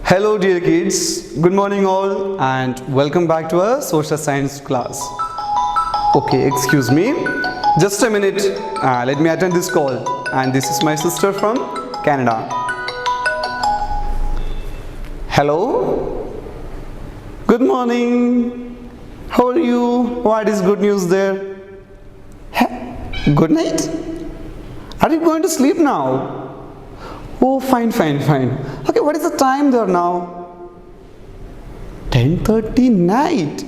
Hello dear kids, good morning all and welcome back to our social science class. Okay, excuse me, just a minute, let me attend this call, and this is my sister from Canada. Hello, good morning, how are you? What is good news there? Good night? Are you going to sleep now? Oh, fine. Okay, what is the time there now? 10:30 night.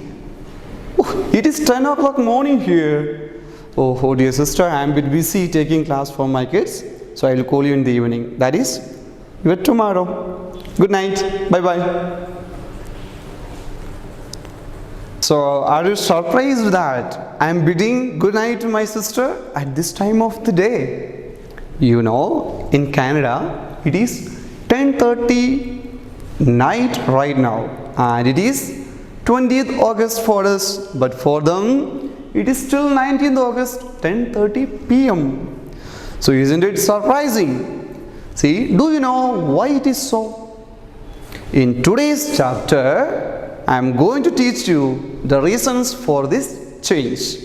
Oh, it is 10 o'clock morning here. Oh, dear sister, I am a bit busy taking class for my kids. So I will call you in the evening. That is, tomorrow. Good night. Bye-bye. So, are you surprised that I am bidding good night to my sister at this time of the day? You know, in Canada, it is 10:30 night right now, and it is 20th August for us, but for them, it is still 19th August, 10:30 p.m. So, isn't it surprising? See, do you know why it is so? In today's chapter, I am going to teach you the reasons for this change.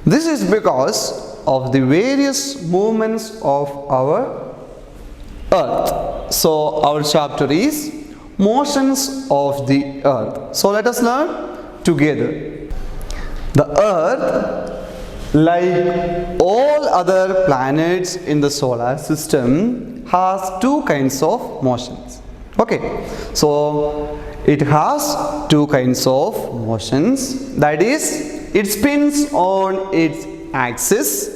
This is because of the various movements of our earth. So our chapter is motions of the earth. So let us learn together. The earth, like all other planets in the solar system, has two kinds of motions. Okay, so it has two kinds of motions, that is, it spins on its axis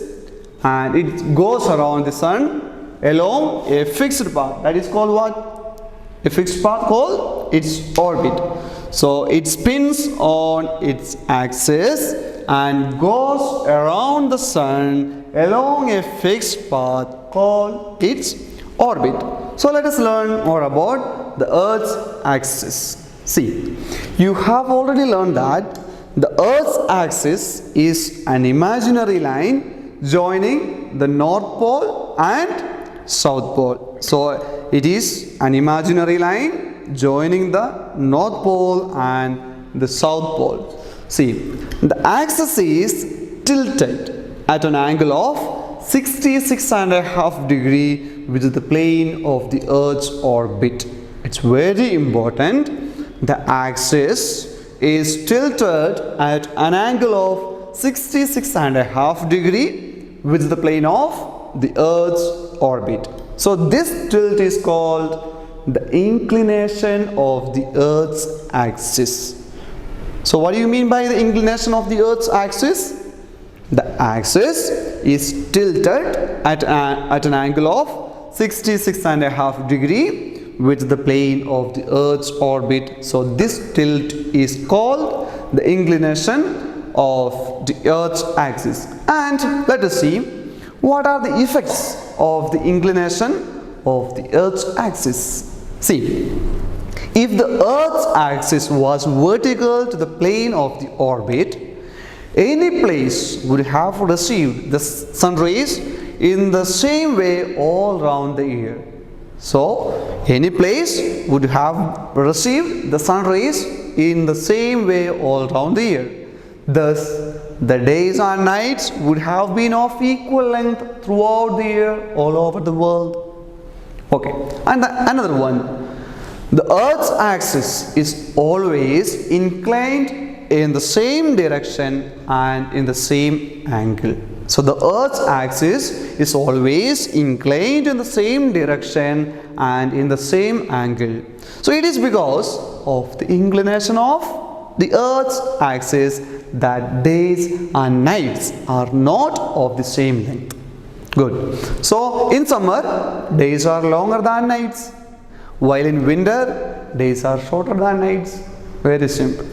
and it goes around the sun along a fixed path. That is called what? A fixed path called its orbit. So it spins on its axis and goes around the sun along a fixed path called its orbit. So let us learn more about the Earth's axis. See, you have already learned that the Earth's axis is an imaginary line joining the North Pole and South Pole. So it is an imaginary line joining the North Pole and the South Pole. See, the axis is tilted at an angle of 66.5 degrees with the plane of the Earth's orbit. It's very important. The axis is tilted at an angle of 66.5 degrees with the plane of the Earth's orbit. So this tilt is called the inclination of the Earth's axis. So what do you mean by the inclination of the Earth's axis? The axis is tilted at an angle of 66.5 degrees with the plane of the Earth's orbit. So this tilt is called the inclination of the Earth's axis. And let us see what are the effects of the inclination of the Earth's axis. See, if the Earth's axis was vertical to the plane of the orbit, any place would have received the sun rays in the same way all around the year. So, any place would have received the sun rays in the same way all around the year. Thus, the days and nights would have been of equal length throughout the year all over the world. Okay, and another one. The Earth's axis is always inclined in the same direction and in the same angle. So the Earth's axis is always inclined in the same direction and in the same angle. So it is because of the inclination of the Earth's axis that days and nights are not of the same length. Good. So in summer, days are longer than nights, while in winter, days are shorter than nights. Very simple.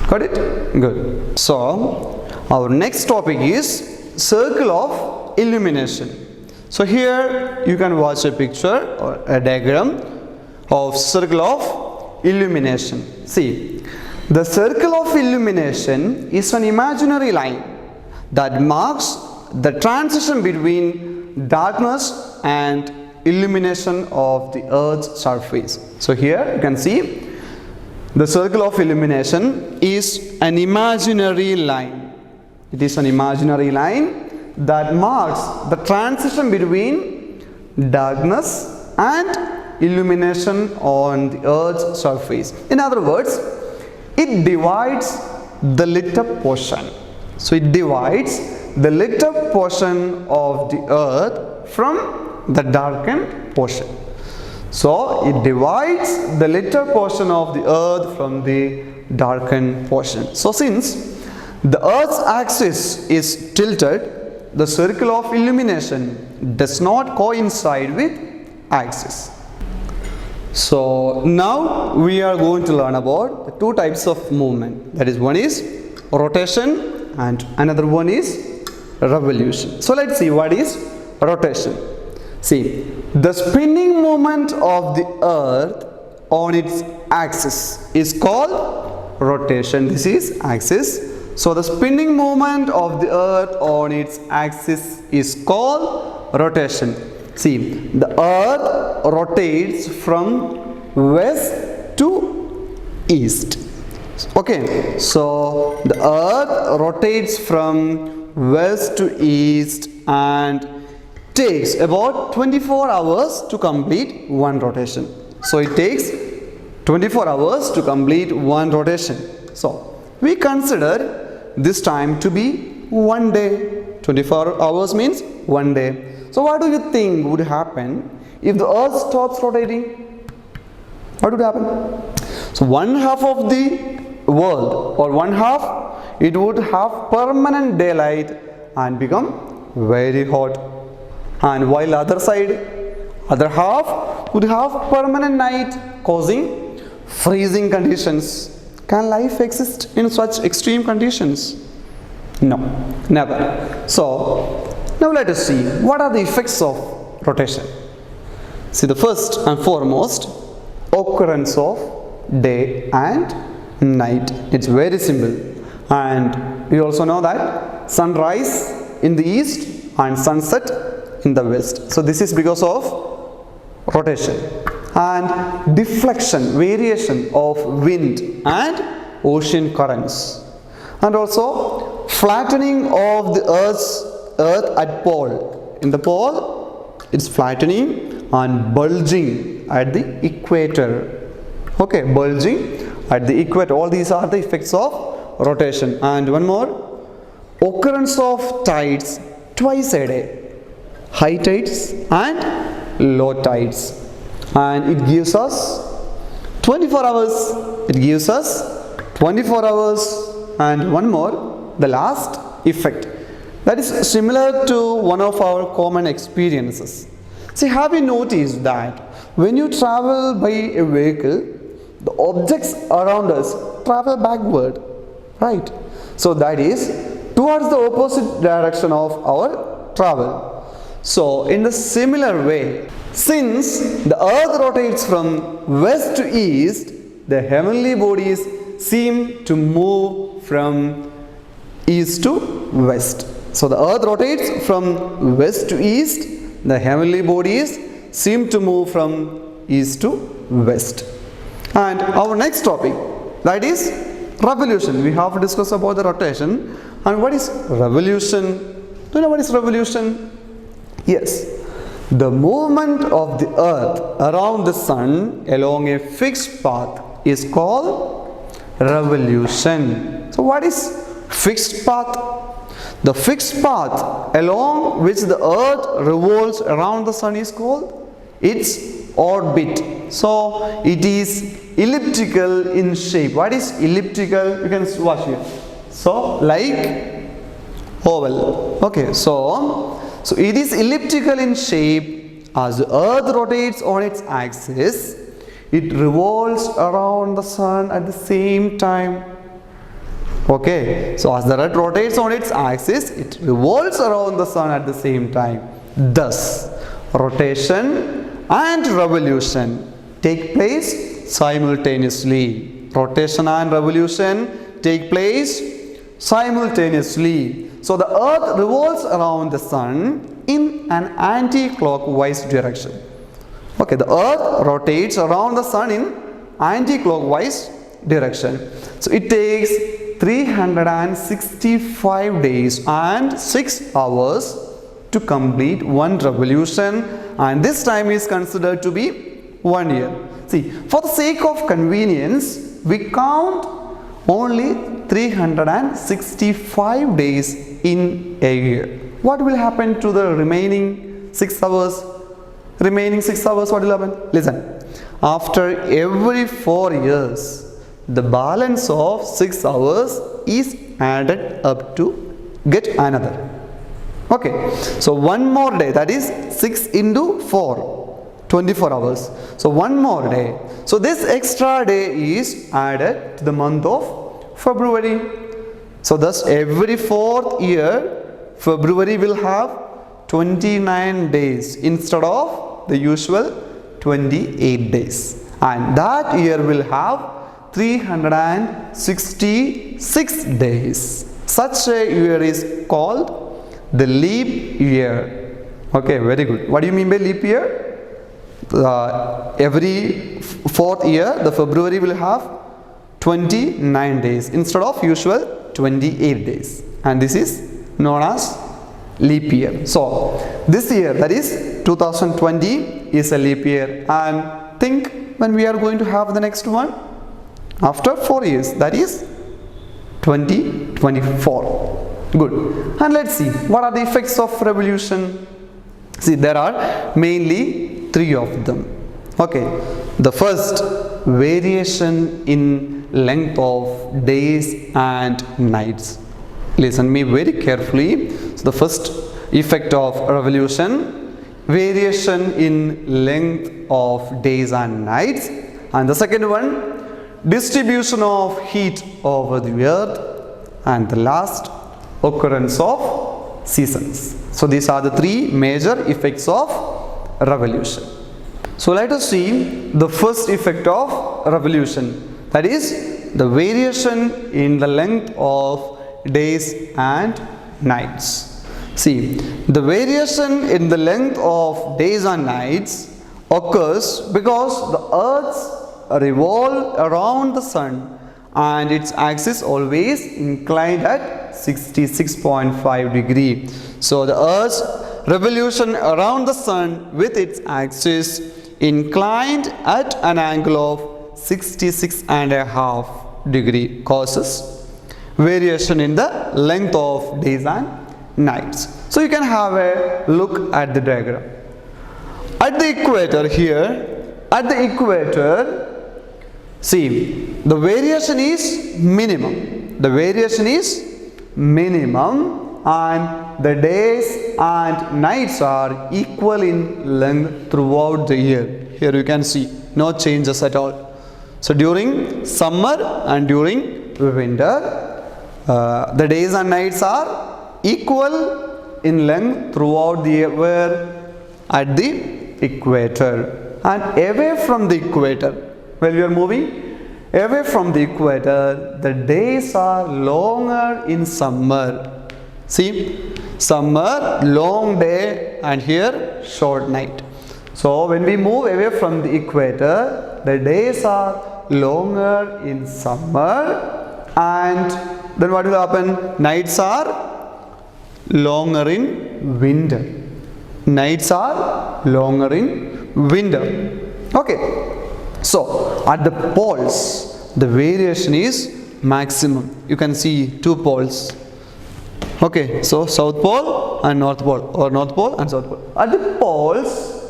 Got it? Good. So our next topic is circle of illumination. So here you can watch a picture or a diagram of circle of illumination. See, the circle of illumination is an imaginary line that marks the transition between darkness and illumination of the earth's surface. So here you can see the circle of illumination is an imaginary line. It is an imaginary line that marks the transition between darkness and illumination on the earth's surface. In other words, it divides the lit up portion. So it divides the lit up portion of the earth from the darkened portion. So it divides the lit up portion of the earth from the darkened portion. So since the earth's axis is tilted, the circle of illumination does not coincide with axis. So now we are going to learn about the two types of movement. That is, one is rotation and another one is revolution. So let's see what is rotation. See, the spinning movement of the earth on its axis is called rotation. This is axis. So the spinning movement of the earth on its axis is called rotation. See, the earth rotates from west to east. Okay, so the earth rotates from west to east and takes about 24 hours to complete one rotation. So it takes 24 hours to complete one rotation. So we consider this time to be 1 day. 24 hours means 1 day. So what do you think would happen if the earth stops rotating? What would happen? So one half of the world, or one half, it would have permanent daylight and become very hot. And while other half would have permanent night, causing freezing conditions. Can life exist in such extreme conditions? No, never. So now let us see what are the effects of rotation. See, the first and foremost, occurrence of day and night. It's very simple, and we also know that sunrise in the east and sunset in the west. So this is because of rotation. And deflection, variation of wind and ocean currents, and also flattening of the earth at pole. In the pole it's flattening and bulging at the equator. Okay, bulging at the equator. All these are the effects of rotation. And one more, occurrence of tides twice a day, high tides and low tides. And it gives us 24 hours. It gives us 24 hours. And one more, the last effect, that is similar to one of our common experiences. See, have you noticed that when you travel by a vehicle, the objects around us travel backward, right? So that is towards the opposite direction of our travel. So in the similar way, since the earth rotates from west to east, the heavenly bodies seem to move from east to west. So the earth rotates from west to east, the heavenly bodies seem to move from east to west. And our next topic, that is revolution. We have to discuss about the rotation. And what is revolution? Do you know what is revolution? Yes, the movement of the earth around the sun along a fixed path is called revolution. So what is fixed path? The fixed path along which the earth revolves around the sun is called its orbit. So it is elliptical in shape. What is elliptical? You can watch here. So like oval. Okay, so it is elliptical in shape. As the earth rotates on its axis, it revolves around the sun at the same time. Okay, so as the earth rotates on its axis, it revolves around the sun at the same time. Thus, rotation and revolution take place simultaneously. Rotation and revolution take place simultaneously. So the earth revolves around the sun in an anti-clockwise direction. Okay, the earth rotates around the sun in anti-clockwise direction. So it takes 365 days and 6 hours to complete one revolution, and this time is considered to be 1 year. See, for the sake of convenience, we count only 365 days in a year. What will happen to the remaining 6 hours? Remaining 6 hours, what will happen? Listen, after every 4 years, the balance of 6 hours is added up to get another. Okay, so one more day, that is 6 into 4, 24 hours. So one more day. So this extra day is added to the month of February. So thus every 4th year, February will have 29 days instead of the usual 28 days. And that year will have 366 days. Such a year is called the leap year. Okay, very good. What do you mean by leap year? Every 4th year, the February will have 29 days instead of usual 28 days. And this is known as leap year. So this year, that is 2020, is a leap year. And think when we are going to have the next one? After 4 years, that is 2024. Good. And let's see, what are the effects of revolution? See, there are mainly 3 of them. Okay, the first, variation in length of days and nights. Listen me very carefully. So the first effect of revolution, variation in length of days and nights. And the second one, distribution of heat over the earth. And the last, occurrence of seasons. So these are the 3 major effects of revolution. So let us see the first effect of revolution, that is the variation in the length of days and nights. See, the variation in the length of days and nights occurs because the earth's revolve around the sun and its axis always inclined at 66.5 degree. So the earth's revolution around the sun with its axis inclined at an angle of 66.5 degree causes variation in the length of days and nights. So you can have a look at the diagram. At the equator here, at the equator, see, the variation is minimum. The variation is minimum and the days and nights are equal in length throughout the year. Here you can see no changes at all. So during summer and during winter, the days and nights are equal in length throughout the year, where at the equator. And away from the equator, while we are moving away from the equator, the days are longer in summer. See, summer, long day, and here short night. So when we move away from the equator, the days are longer in summer, and then what will happen? Nights are longer in winter. Nights are longer in winter. Okay. So at the poles, the variation is maximum. You can see 2 poles. Okay, so South Pole and North Pole, or North Pole and South Pole. At the poles,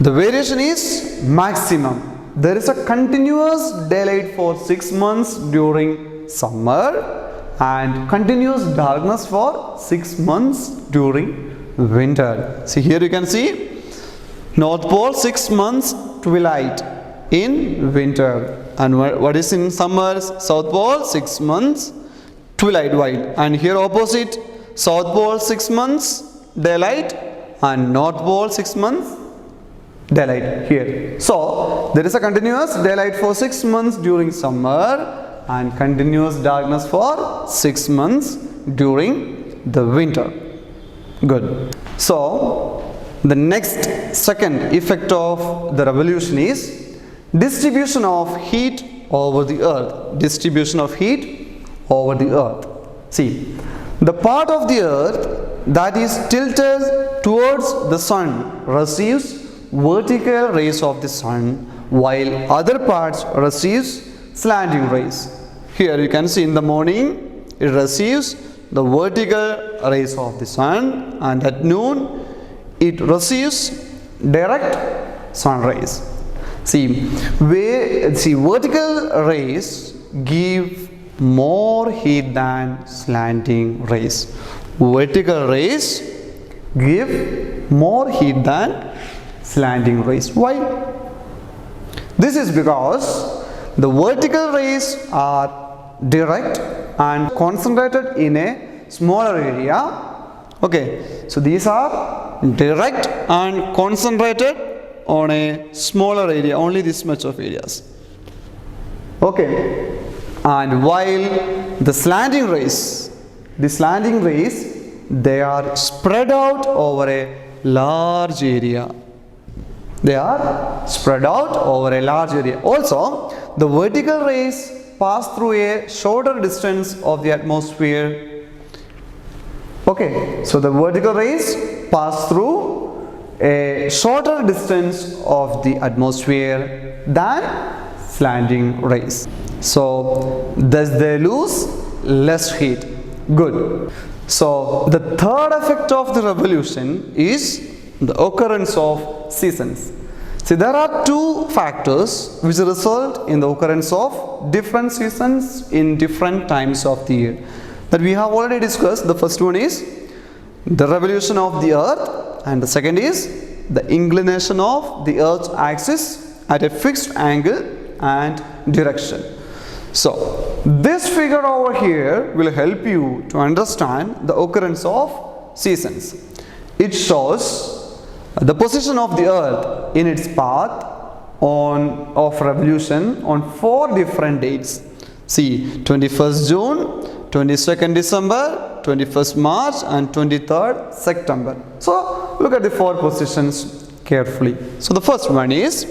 the variation is maximum. There is a continuous daylight for 6 months during summer and continuous darkness for 6 months during winter. See, here you can see North Pole 6 months twilight in winter, and what is in summer? South Pole 6 months twilight while, and here opposite, South Pole 6 months daylight and North Pole 6 months daylight here. So there is a continuous daylight for 6 months during summer and continuous darkness for 6 months during the winter. Good. So The next second effect of the revolution is distribution of heat over the earth. Distribution of heat over the earth. See, the part of the earth that is tilted towards the sun receives vertical rays of the sun, while other parts receives slanting rays. Here you can see in the morning it receives the vertical rays of the sun, and at noon it receives direct sun rays. See, vertical rays give more heat than slanting rays. Vertical rays give more heat than slanting rays. Why? This is because the vertical rays are direct and concentrated in a smaller area. Okay, so these are direct and concentrated on a smaller area, only this much of areas. Okay, and while the slanting rays, they are spread out over a large area. They are spread out over a large area. Also, the vertical rays pass through a shorter distance of the atmosphere. Okay, so the vertical rays pass through a shorter distance of the atmosphere than slanting rays. So, thus they lose less heat. Good. So, the third effect of the revolution is the occurrence of seasons. See, there are two factors which result in the occurrence of different seasons in different times of the year that we have already discussed. The first one is the revolution of the earth, and the second is the inclination of the earth's axis at a fixed angle and direction. So, this figure over here will help you to understand the occurrence of seasons. It shows the position of the earth in its path of revolution on 4 different dates. See, 21st June, 22nd December, 21st March and 23rd September. So, look at the 4 positions carefully. So, the first one is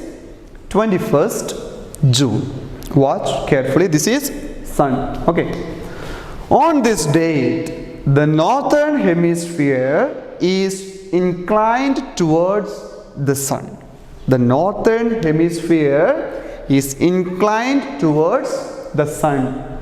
21st June. Watch carefully, this is sun. Okay. On this date, the northern hemisphere is inclined towards the sun. The northern hemisphere is inclined towards the sun.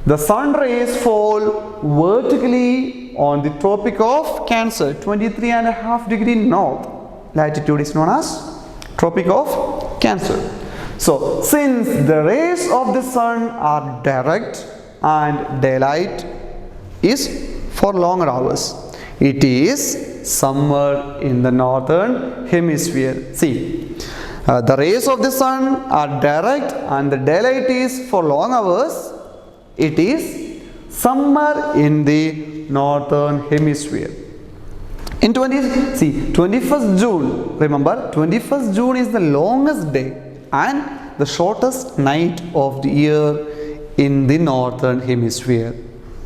The sun rays fall vertically on the Tropic of Cancer, 23.5 degree north. Latitude is known as Tropic of Cancer. So, since the rays of the sun are direct and daylight is for longer hours, it is summer in the northern hemisphere. See, the rays of the sun are direct and the daylight is for long hours. It is summer in the northern hemisphere. In 21st June, remember 21st June is the longest day and the shortest night of the year in the northern hemisphere.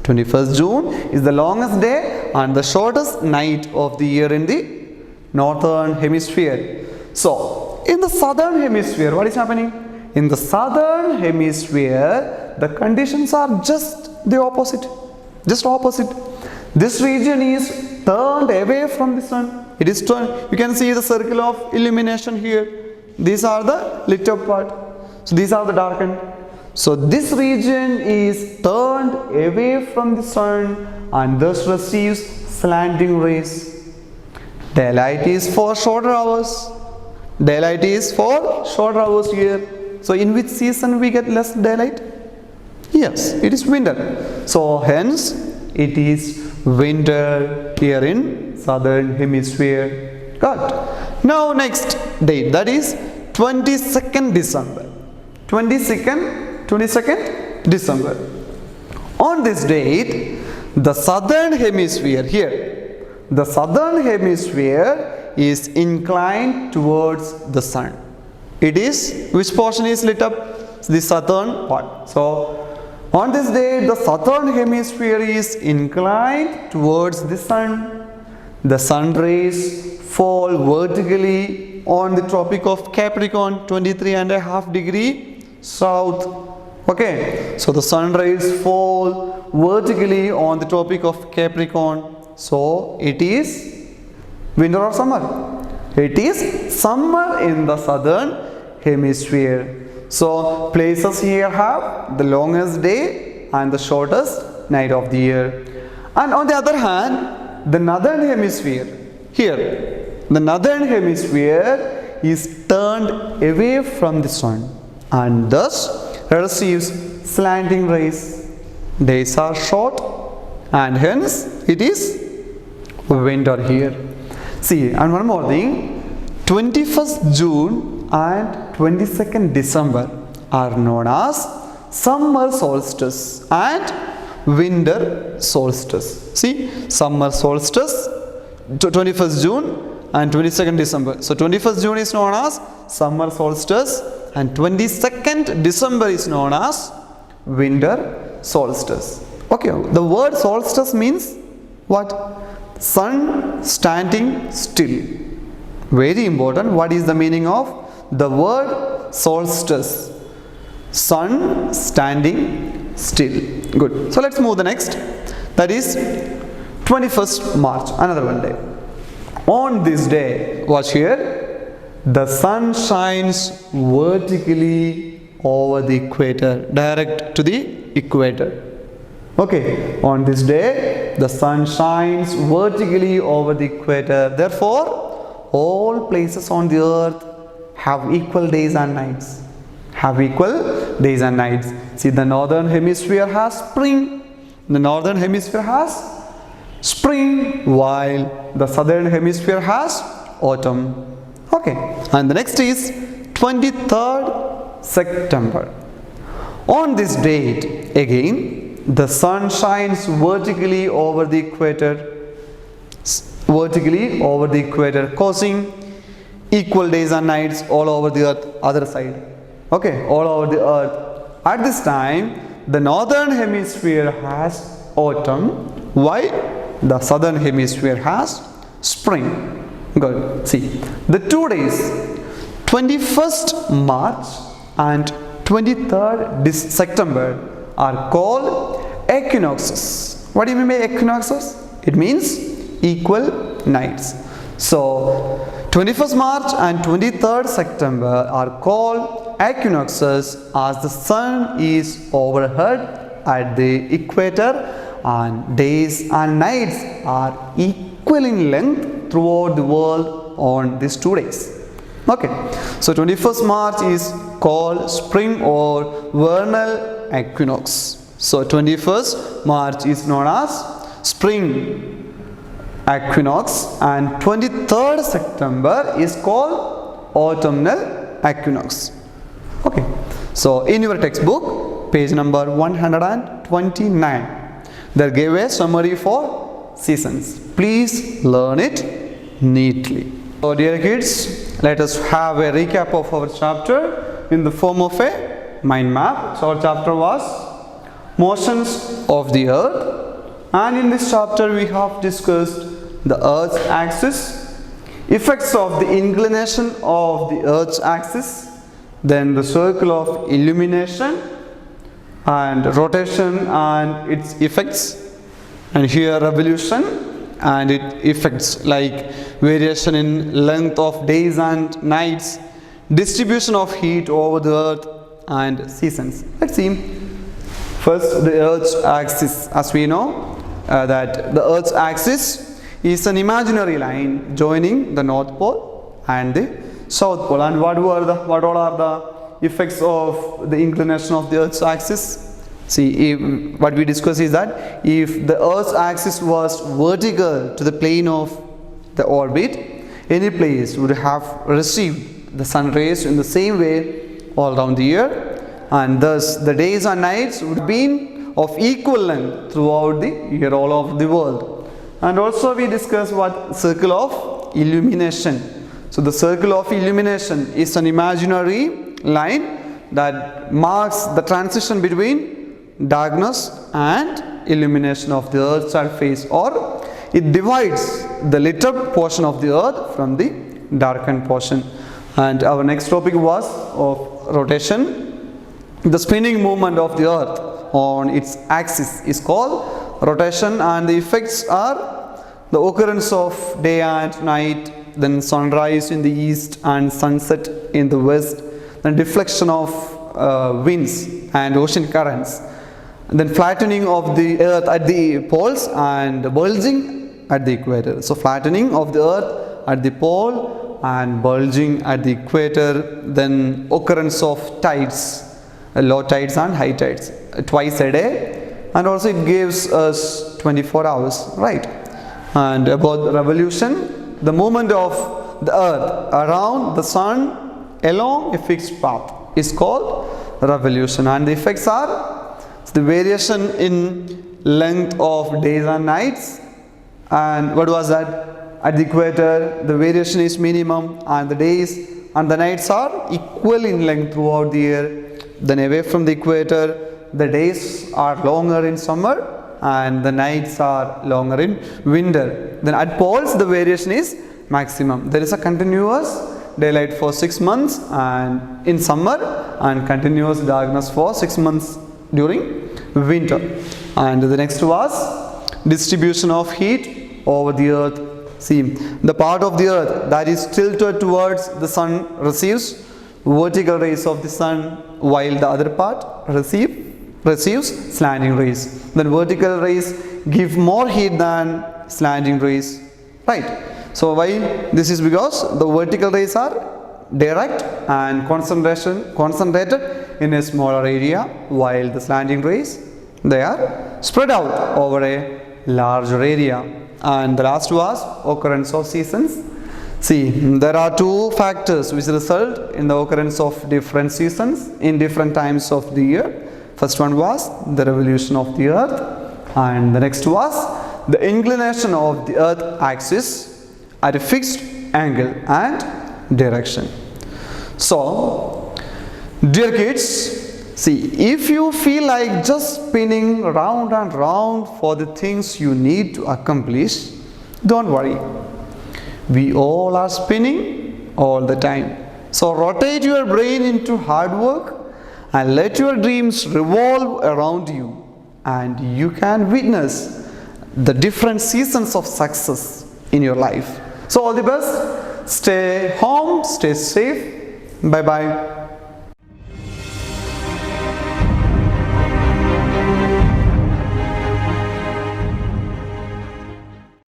21st June is the longest day and the shortest night of the year in the northern hemisphere. So, in the southern hemisphere, what is happening? In the southern hemisphere, the conditions are just the opposite. Just opposite. This region is turned away from the sun. It is turned. You can see the circle of illumination here. These are the lit up part. So, these are the darkened. So, this region is turned away from the sun and thus receives slanting rays. Daylight is for shorter hours. Daylight is for shorter hours here. So, in which season we get less daylight? Yes, it is winter. So, hence it is winter here in southern hemisphere. Got. Now, next date, that is 22nd December. 22nd December. On this date, the southern hemisphere here, the southern hemisphere is inclined towards the sun. It is, which portion is lit up? The southern part. So, on this day, the southern hemisphere is inclined towards the sun. the sun rays fall vertically on the Tropic of Capricorn 23.5 south. Okay, so the sun rays fall vertically on the Tropic of Capricorn. So it is winter or summer? It is summer in the southern hemisphere. So places here have the longest day and the shortest night of the year. And on the other hand, the northern hemisphere, here, the northern hemisphere is turned away from the sun and thus receives slanting rays. Days are short and hence it is winter here. See, and one more thing, 21st June and 22nd December are known as summer solstice and winter solstice. See, summer solstice 21st June and 22nd December. So 21st June is known as summer solstice and 22nd December is known as winter solstice. Okay, the word solstice means what? Sun standing still. Very important. What is the meaning of the word solstice? Sun standing still. Good. So let's move the next. That is 21st March, another one day. On this day, watch here, the sun shines vertically over the equator, direct to the equator. Okay, on this day, the sun shines vertically over the equator. Therefore, all places on the earth have equal days and nights. Have equal days and nights. See, the northern hemisphere has spring. The northern hemisphere has spring, while the southern hemisphere has autumn. Okay, and the next is 23rd September. On this date, again, the sun shines vertically over the equator, causing equal days and nights all over the earth, other side. Okay, all over the earth. At this time, the northern hemisphere has autumn, while the southern hemisphere has spring. Good. See, the 2 days, 21st March and 23rd September are called equinoxes. What do you mean by equinoxes? It means equal nights. So 21st March and 23rd September are called equinoxes as the sun is overhead at the equator and days and nights are equal in length throughout the world on these 2 days. Okay, so 21st March is called spring or vernal equinox. So 21st March is known as spring equinox and 23rd September is called autumnal equinox. Okay, so in your textbook, page number 129, they gave a summary for seasons. Please learn it neatly. So dear kids, let us have a recap of our chapter in the form of a mind map. So our chapter was motions of the earth, and in this chapter we have discussed the earth's axis, effects of the inclination of the earth's axis, then the circle of illumination and rotation and its effects, and here revolution and its effects like variation in length of days and nights, distribution of heat over the earth and seasons. Let's see. First, the earth's axis. As we know that the earth's axis is an imaginary line joining the North Pole and the South Pole. And what all are the effects of the inclination of the earth's axis? See, what we discussed is that if the earth's axis was vertical to the plane of the orbit, any place would have received the sun rays in the same way all around the year, and thus the days and nights would be of equal length throughout the year all over the world. And also we discussed what circle of illumination. So the circle of illumination is an imaginary line that marks the transition between darkness and illumination of the earth's surface, or it divides the lit up portion of the earth from the darkened portion. And our next topic was of rotation. The spinning movement of the earth on its axis is called rotation, and the effects are the occurrence of day and night, then sunrise in the east and sunset in the west, then deflection of winds and ocean currents, then flattening of the earth at the poles and bulging at the equator. So flattening of the earth at the pole and bulging at the equator, then occurrence of tides, low tides and high tides twice a day, and also it gives us 24 hours, right? And about the revolution, the movement of the earth around the sun along a fixed path is called revolution, and the effects are the variation in length of days and nights. And what was that? At the equator the variation is minimum and the days and the nights are equal in length throughout the year. Then away from the equator the days are longer in summer and the nights are longer in winter. Then at poles the variation is maximum. There is a continuous daylight for 6 months and in summer, and continuous darkness for 6 months during winter. And the next was distribution of heat over the earth. See, the part of the earth that is tilted towards the sun receives vertical rays of the sun, while the other part receives slanting rays. Then vertical rays give more heat than slanting rays, right? So why this is? Because the vertical rays are direct and concentrated in a smaller area, while the slanting rays, they are spread out over a larger area. And the last was occurrence of seasons. See, there are two factors which result in the occurrence of different seasons in different times of the year. First one was the revolution of the earth, and the next was the inclination of the earth axis at a fixed angle and direction. So, dear kids, see, if you feel like just spinning round and round for the things you need to accomplish, don't worry. We all are spinning all the time. So rotate your brain into hard work and let your dreams revolve around you, and you can witness the different seasons of success in your life. So all the best. Stay home, stay safe. Bye bye.